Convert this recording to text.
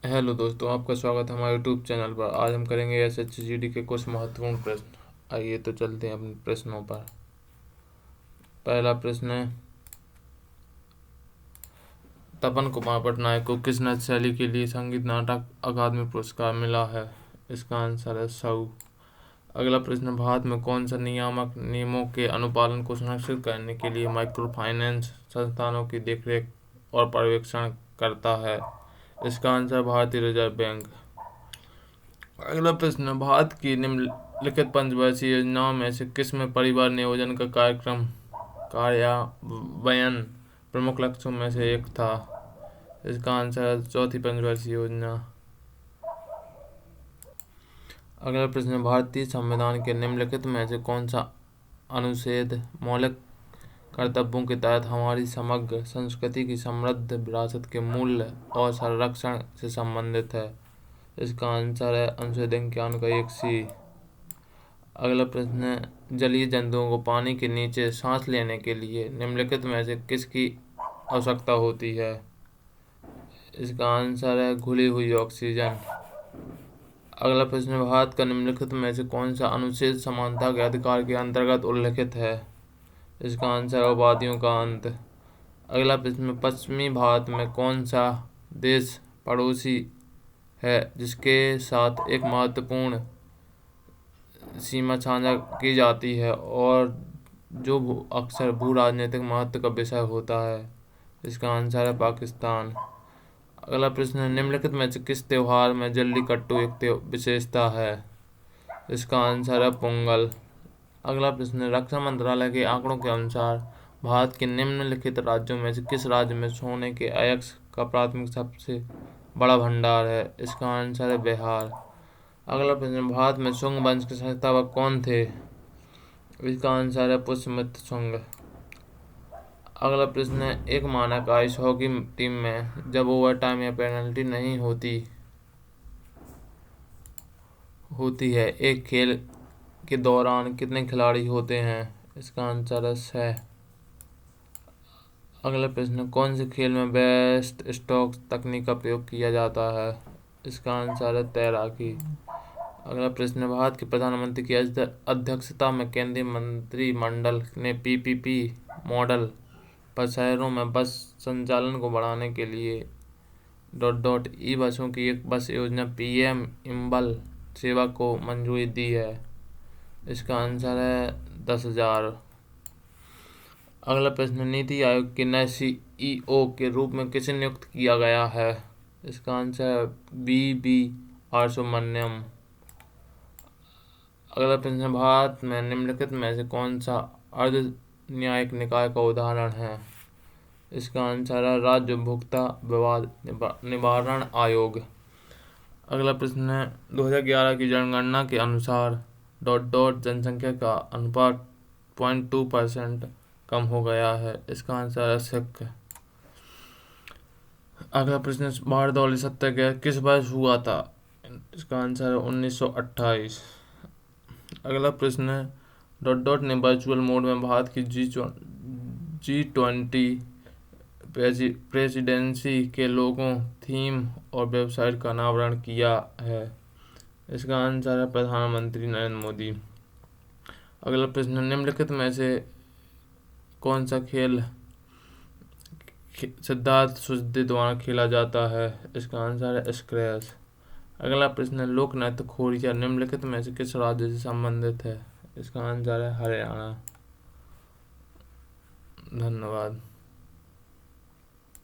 Hello दोस्तों, आपका स्वागत है हमारे यूट्यूब चैनल पर। आज हम करेंगे एसएससीजीडी के कुछ महत्वपूर्ण प्रश्न। आइए तो चलते हैं अपने प्रश्नों पर। पहला प्रश्न है, तपन कुमार पटनायक को किस नृत्य शैली के लिए संगीत नाटक अकादमी पुरस्कार मिला है? इसका आंसर है छऊ। अगला प्रश्न, भारत में कौन सा नियामक नियमों के अनुपालन को सुनिश्चित करने के लिए माइक्रो फाइनेंस संस्थानों की देखरेख और पर्यवेक्षण करता है? इसका आंसर भारतीय रिजर्व बैंक। अगला प्रश्न, भारत की निम्नलिखित पंचवर्षीय योजनाओं में से किस में परिवार नियोजन का कार्यक्रम कार्यान्वयन प्रमुख लक्ष्यों में से एक था? इसका आंसर है चौथी पंचवर्षीय योजना। अगला प्रश्न, भारतीय संविधान के निम्नलिखित में से कौन सा अनुच्छेद मौलिक कर्तव्यों के तहत हमारी समग्र संस्कृति की समृद्ध विरासत के मूल्य और संरक्षण से संबंधित है? इसका आंसर है अनुच्छेद 51 का 1C। अगला प्रश्न, जलीय जंतुओं को पानी के नीचे सांस लेने के लिए निम्नलिखित में से किसकी आवश्यकता होती है? इसका आंसर है घुली हुई ऑक्सीजन। अगला प्रश्न, भारत का निम्नलिखित में से कौन सा अनुच्छेद समानता के अधिकार के अंतर्गत उल्लिखित है? इसका आंसर है उपाधियों का अंत। अगला प्रश्न, पश्चिमी भारत में कौन सा देश पड़ोसी है जिसके साथ एक महत्वपूर्ण सीमा साझा की जाती है और जो अक्सर भू राजनीतिक महत्व का विषय होता है? इसका आंसर है पाकिस्तान। अगला प्रश्न, निम्नलिखित में से किस त्योहार में जल्लीकट्टू एक विशेषता है? इसका आंसर है पोंगल। अगला प्रश्न, रक्षा मंत्रालय के आंकड़ों के अनुसार भारत के निम्नलिखित राज्यों में से किस राज्य में सोने के अयस्क का प्राथमिक सबसे बड़ा भंडार है? इसका आंसर है बिहार। अगला प्रश्न, भारत में शुंग वंश के संस्थापक कौन थे? इसका आंसर है पुष्यमित्र शुंग। अगला प्रश्न है, एक मानक आइस हॉकी टीम में जब ओवरटाइम या पेनल्टी नहीं होती है एक खेल के दौरान कितने खिलाड़ी होते हैं? इसका आंसर है 6। अगला प्रश्न, कौन से खेल में बेस्ट स्ट्रोक तकनीक का प्रयोग किया जाता है? इसका आंसर है तैराकी। अगला प्रश्न, भारत के प्रधानमंत्री की अध्यक्षता में केंद्रीय मंत्रिमंडल ने पीपीपी मॉडल पर शहरों में बस संचालन को बढ़ाने के लिए ई बसों की एक बस योजना पीएम इम्बल सेवा को मंजूरी दी है? इसका आंसर है 10,000। अगला प्रश्न, नीति आयोग के नए सीईओ के रूप में किसे नियुक्त किया गया है? इसका आंसर है BV सुब्रमण्यम। अगला प्रश्न, भारत में निम्नलिखित में से कौन सा अर्ध न्यायिक निकाय का उदाहरण है? इसका आंसर है राज्य उपभोक्ता विवाद निवारण आयोग। अगला प्रश्न है, 2011 की जनगणना के अनुसार जनसंख्या का अनुपात 0.2% कम हो गया है। इसका आंसर है सिख। अगला प्रश्न, भारत सत्याग्रह किस वर्ष हुआ था? इसका आंसर है 1928। अगला प्रश्न है, ने वर्चुअल मोड में भारत की G20 प्रेसिडेंसी के लोगों, थीम और वेबसाइट का अनावरण किया है? इसका आंसर है प्रधानमंत्री नरेंद्र मोदी। अगला प्रश्न, निम्नलिखित में से कौन सा खेल सिद्धार्थ सुजुकी द्वारा खेला जाता है? इसका आंसर है स्क्वैश। अगला प्रश्न, लोक नृत्य खोरिया निम्नलिखित में से किस राज्य से संबंधित है? इसका आंसर है हरियाणा। धन्यवाद।